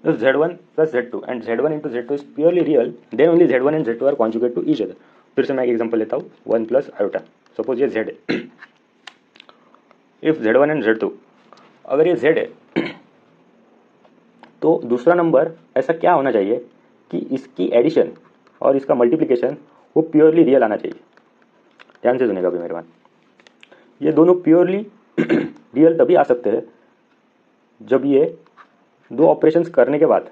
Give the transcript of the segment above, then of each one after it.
If Z1 plus Z2 and Z1 into Z2 is purely real, then only Z1 and Z2 are conjugate to each other. फिर से मैं एक example लेता हूँ, 1 plus iota, suppose ये Z है. If Z1 and Z2, अगर ये Z है तो दूसरा नंबर ऐसा क्या होना चाहिए कि इसकी एडिशन और इसका मल्टीप्लिकेशन वो प्योरली रियल आना चाहिए. ध्यान से सुनेगा अभी मेरे बात. ये दोनों प्योरली रियल तभी आ सकते हैं जब ये दो ऑपरेशंस करने के बाद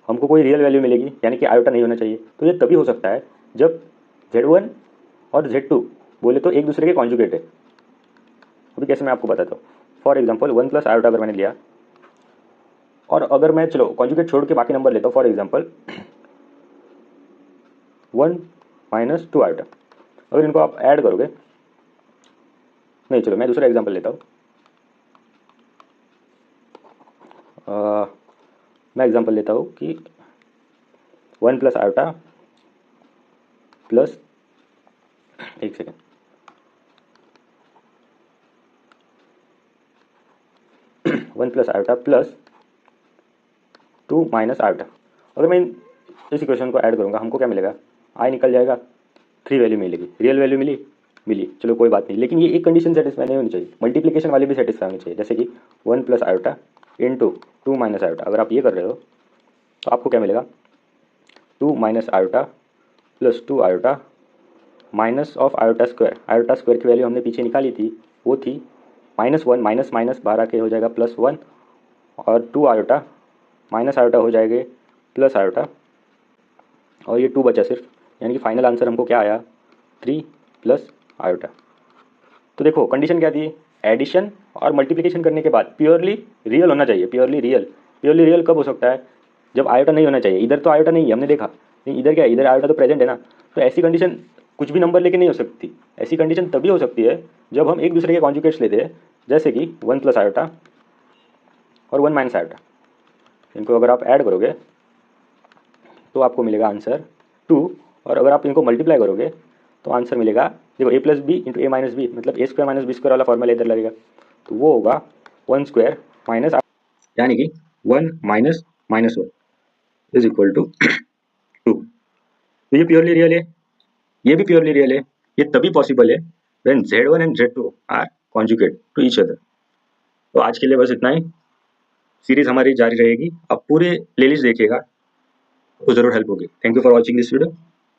हमको कोई रियल वैल्यू मिलेगी, यानी कि आयोटा नहीं होना चाहिए. तो ये तभी हो सकता है जब Z1 और Z2 बोले तो एक दूसरे के कॉन्जुगेट है. अभी कैसे मैं आपको बताता हूँ. फॉर एग्जांपल 1 प्लस आयोटा अगर मैंने लिया, और अगर मैं चलो कॉन्जुगेट छोड़ के बाकी नंबर लेता हूँ. फॉर एग्जांपल 1 माइनस 2 आयोटा, अगर इनको आप ऐड करोगे, नहीं चलो मैं दूसरा एग्जांपल लेता हूँ. मैं एग्जांपल लेता हूँ कि 1 प्लस आयोटा प्लस, एक second, 1 plus iota plus 2 minus iota. अगर मैं इस इक्वेशन को ऐड करूँगा हमको क्या मिलेगा, आई निकल जाएगा, 3 वैल्यू मिलेगी. रियल वैल्यू मिली, चलो कोई बात नहीं. लेकिन ये एक कंडीशन सेटिस्फाई नहीं होनी चाहिए, मल्टीप्लिकेशन वाली भी सेटिस्फाई होनी चाहिए. जैसे कि 1 plus iota into 2 minus iota, अगर आप ये कर रहे हो तो आपको क्या मिलेगा, 2 minus iota plus 2 iota minus of iota square. Iota square की वैल्यू हमने पीछे निकाली थी, वो थी -1, माइनस माइनस 12 के हो जाएगा +1, और 2 आयोटा माइनस आयोटा हो जाएंगे प्लस आयोटा, और ये 2 बचा सिर्फ, यानी कि फाइनल आंसर हमको क्या आया, 3 प्लस आयोटा. तो देखो कंडीशन क्या थी, एडिशन और मल्टीप्लिकेशन करने के बाद प्योरली रियल होना चाहिए. प्योरली रियल कब हो सकता है, जब आयोटा नहीं होना चाहिए. इधर तो आयोटा नहीं है, हमने देखा नहीं, इधर क्या है, इधर आयोटा तो प्रेजेंट है ना. तो ऐसी कंडीशन कुछ भी नंबर लेके नहीं हो सकती. ऐसी कंडीशन तभी हो सकती है जब हम एक दूसरे के कॉन्जुगेट्स लेते हैं, जैसे कि 1 प्लस आयोटा और 1 माइनस आयोटा. इनको अगर आप ऐड करोगे तो आपको मिलेगा आंसर 2, और अगर आप इनको मल्टीप्लाई करोगे तो आंसर मिलेगा, देखो a plus B into A minus B, मतलब A square minus B square वाला फॉर्मूला इधर लगेगा. तो वो होगा 1 स्क्वायर माइनस, यानी कि 1 minus minus 1 is equal to 2. तो ये प्योरली रियल है, ये भी प्योरली रियल है. ये तभी पॉसिबल है when Z1 and Z2 are conjugate to each other. तो आज के लिए बस इतना ही. सीरीज हमारी जारी रहेगी, आप पूरे प्लेलिस्ट देखिएगा तो ज़रूर हेल्प होगी. Thank you for watching this video.